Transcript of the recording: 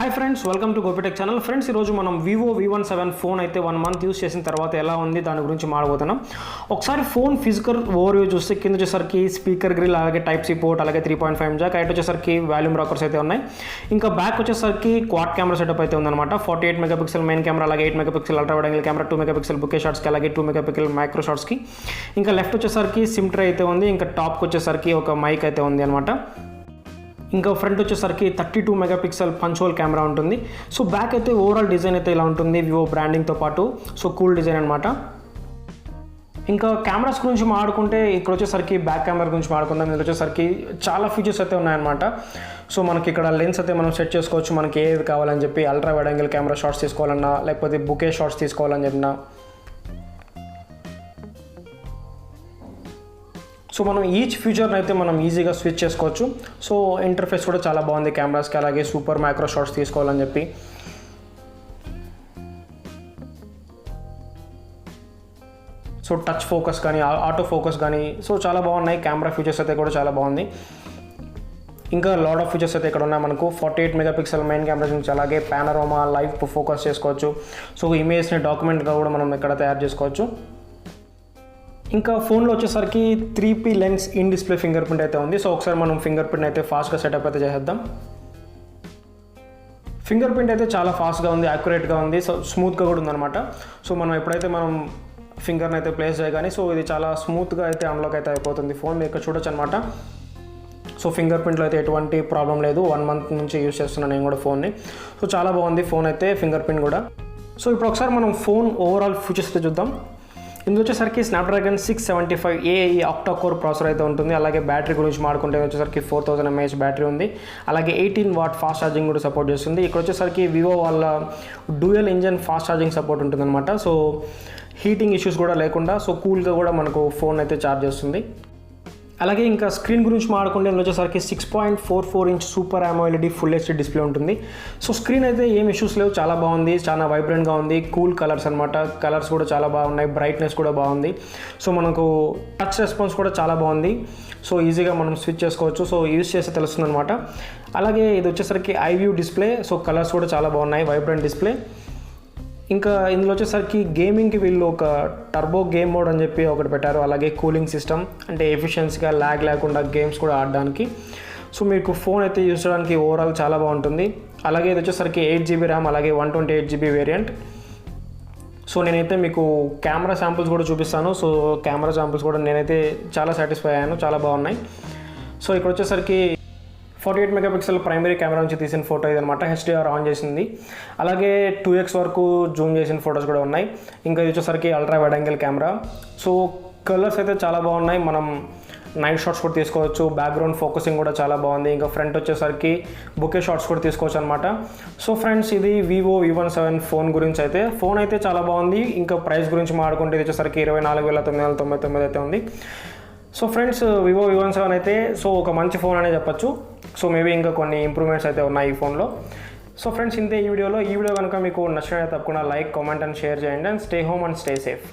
Hi friends, welcome to Gopi Tech channel. Friends, ఈరోజు మనం Vivo V17 phone అయితే 1 మంత్ యూస్ చేసిన తర్వాత ఎలా ఉంది దాని గురించి మాట్లాడుతున్నాం. ఒకసారి ఫోన్ ఫిజికల్ ఓవర్వ్యూ చూస్తే కింద వచ్చేసరికి స్పీకర్ గ్రిల్, అలాగే టైప్ సి పోర్ట్, అలాగే 3.5 జాక్, హైట్ వచ్చేసరికి వాల్యూమ్ రాకర్స్ అయితే ఉన్నాయి. ఇంకా బ్యాక్ వచ్చేసరికి క్వాడ్ కెమెరా సెటప్ అయితే ఉందన్నమాట. 48 మెగాపిక్సెల్ మెయిన్ కెమెరా, అలాగే 8 megapixel ultra wide angle camera, 2 megapixel bokeh షాట్స్కి, అలాగే 2 మెగాపిక్సెల్ మైక్రో షాట్స్కి. ఇంకా లెఫ్ట్ వచ్చేసరికి సిమ్ ట్రే అయితే ఉంది. ఇంకా టాప్కి వచ్చేసరికి ఒక మైక్ అయితే ఉంది అనమాట. ఇంకా ఫ్రంట్ వచ్చేసరికి 32 మెగాపిక్సెల్ పంచ్ హోల్ కెమెరా ఉంటుంది. సో బ్యాక్ అయితే ఓవరాల్ డిజైన్ అయితే ఇలా ఉంటుంది, వివో బ్రాండింగ్తో పాటు. సో కూల్ డిజైన్ అనమాట. ఇంకా కెమెరాస్ గురించి మాట్లాడుకుంటే ఇక్కడ వచ్చేసరికి బ్యాక్ కెమెరా గురించి మాట్లాడుకుందాం. ఇందులో వచ్చేసరికి చాలా ఫీచర్స్ అయితే ఉన్నాయన్నమాట. సో మనకి ఇక్కడ లెన్స్ అయితే మనం సెట్ చేసుకోవచ్చు, మనకి ఏది కావాలని చెప్పి. Ultra wide angle camera shots తీసుకోవాలన్నా, లేకపోతే బుకే షాట్స్ తీసుకోవాలని చెప్పినా. సో మనం ఈచ్ ఫీచర్ని అయితే మనం ఈజీగా స్విచ్ చేసుకోవచ్చు. సో ఇంటర్ఫేస్ కూడా చాలా బాగుంది కెమెరాస్కి, అలాగే సూపర్ మైక్రో షాట్స్ తీసుకోవాలని చెప్పి. సో టచ్ ఫోకస్ కానీ, ఆటో ఫోకస్ కానీ, సో చాలా బాగున్నాయి. కెమెరా ఫీచర్స్ అయితే కూడా చాలా బాగుంది. ఇంకా లాట్ ఆఫ్ ఫీచర్స్ అయితే ఇక్కడ ఉన్నాయి మనకు. 48 మెగాపిక్సెల్ మెయిన్ కెమెరా నుంచి, అలాగే పానరోమా, లైవ్ ఫోకస్ చేసుకోవచ్చు. సో ఇమేజ్ని డాక్యుమెంట్గా కూడా మనం ఇక్కడ తయారు చేసుకోవచ్చు. ఇంకా ఫోన్లో వచ్చేసరికి 3P lens in display finger print అయితే ఉంది. సో ఒకసారి మనం ఫింగర్ ప్రింట్ అయితే ఫాస్ట్గా సెటప్ అయితే చేసేద్దాం. ఫింగర్ ప్రింట్ అయితే చాలా ఫాస్ట్గా ఉంది, యాక్యురేట్గా ఉంది, సో స్మూత్గా కూడా ఉందన్నమాట. సో మనం ఎప్పుడైతే మనం ఫింగర్ని అయితే ప్లేస్ చేయగానే, సో ఇది చాలా స్మూత్గా అయితే అన్లాక్ అయితే అయిపోతుంది ఫోన్. మీరు ఇక్కడ చూడొచ్చు అనమాట. సో ఫింగర్ ప్రింట్లో అయితే ఎటువంటి ప్రాబ్లం లేదు. 1 మంత్ నుంచి యూస్ చేస్తున్నాను నేను కూడా ఫోన్ని. సో చాలా బాగుంది ఫోన్ అయితే, ఫింగర్ ప్రింట్ కూడా. సో ఇప్పుడు ఒకసారి మనం ఫోన్ ఓవరాల్ ఫీచర్స్ అయితే చూద్దాం. ఇందులో వచ్చేసరికి Snapdragon 675 AI octa core processor అయితే ఉంటుంది. అలాగే బ్యాటరీ గురించి మాట్లాడుకుంటే వచ్చేసరికి 4000 mAh బ్యాటరీ ఉంది. అలాగే 18 వాట్ ఫాస్ట్ ఛార్జింగ్ కూడా సపోర్ట్ చేస్తుంది. ఇక్కడ వచ్చేసరికి వివో వాళ్ళ dual engine fast charging support ఉంటుంది అనమాట. సో హీటింగ్ ఇష్యూస్ కూడా లేకుండా, సో కూల్గా కూడా మనకు ఫోన్ అయితే ఛార్జ్ చేస్తుంది. అలాగే ఇంకా స్క్రీన్ గురించి మాట్లాడుకుంటే ఇందులో వచ్చేసరికి 6.44 inch super AMOLED full HD display ఉంటుంది. సో స్క్రీన్ అయితే ఏం ఇష్యూస్ లేవు, చాలా బాగుంది, చాలా వైబ్రెంట్గా ఉంది. కూల్ కలర్స్ అనమాట. కలర్స్ కూడా చాలా బాగున్నాయి, బ్రైట్నెస్ కూడా బాగుంది. సో మనకు టచ్ రెస్పాన్స్ కూడా చాలా బాగుంది. సో ఈజీగా మనం స్విచ్ చేసుకోవచ్చు. సో యూజ్ చేస్తే తెలుస్తుంది అనమాట. అలాగే ఇది వచ్చేసరికి iView డిస్ప్లే. సో కలర్స్ కూడా చాలా బాగున్నాయి, వైబ్రెంట్ డిస్ప్లే. ఇంకా ఇందులో వచ్చేసరికి గేమింగ్కి వీళ్ళు ఒక టర్బో గేమ్ మోడ్ అని చెప్పి ఒకటి పెట్టారు. అలాగే కూలింగ్ సిస్టమ్, అంటే ఎఫిషియన్సీగా ల్యాగ్ లేకుండా గేమ్స్ కూడా ఆడడానికి. సో మీకు ఫోన్ అయితే యూజ్ చేయడానికి ఓవరాల్ చాలా బాగుంటుంది. అలాగే ఇది వచ్చేసరికి 8GB ర్యామ్, అలాగే 128GB వేరియంట్. సో నేనైతే మీకు కెమెరా శాంపుల్స్ కూడా చూపిస్తాను. సో కెమెరా శాంపుల్స్ కూడా నేనైతే చాలా సాటిస్ఫై అయ్యాను, చాలా బాగున్నాయి. సో ఇక్కడ వచ్చేసరికి 48 మెగాపిక్సెల్ ప్రైమరీ కెమెరా నుంచి తీసిన ఫోటో ఇదనమాట. HDR ఆన్ చేసింది. అలాగే 2x వరకు జూమ్ చేసిన ఫొటోస్ కూడా ఉన్నాయి. ఇంకా ఇది వచ్చేసరికి ultra wide angle camera. So colours అయితే చాలా బాగున్నాయి. మనం నైట్ షాట్స్ కూడా తీసుకోవచ్చు. బ్యాక్గ్రౌండ్ ఫోకసింగ్ కూడా చాలా బాగుంది. ఇంకా ఫ్రంట్ వచ్చేసరికి బుకే షాట్స్ కూడా తీసుకోవచ్చు అనమాట. సో ఫ్రెండ్స్, ఇది వివో V17 ఫోన్ గురించి అయితే. ఫోన్ అయితే చాలా బాగుంది. ఇంకా ప్రైస్ గురించి మాట్లాడుకుంటే ఇది వచ్చేసరికి 24,999 అయితే ఉంది. సో ఫ్రెండ్స్, వివో V17 అయితే సో ఒక మంచి ఫోన్ అనే చెప్పచ్చు. సో మేబీ ఇంకా కొన్ని ఇంప్రూవ్మెంట్స్ అయితే ఉన్నాయి ఈ ఫోన్లో. సో ఫ్రెండ్స్, ఇంతే ఈ వీడియో కనుక మీకు నచ్చినట్లయితే తప్పకుండా లైక్, కామెంట్ అండ్ షేర్ చేయండి. And stay home and stay safe.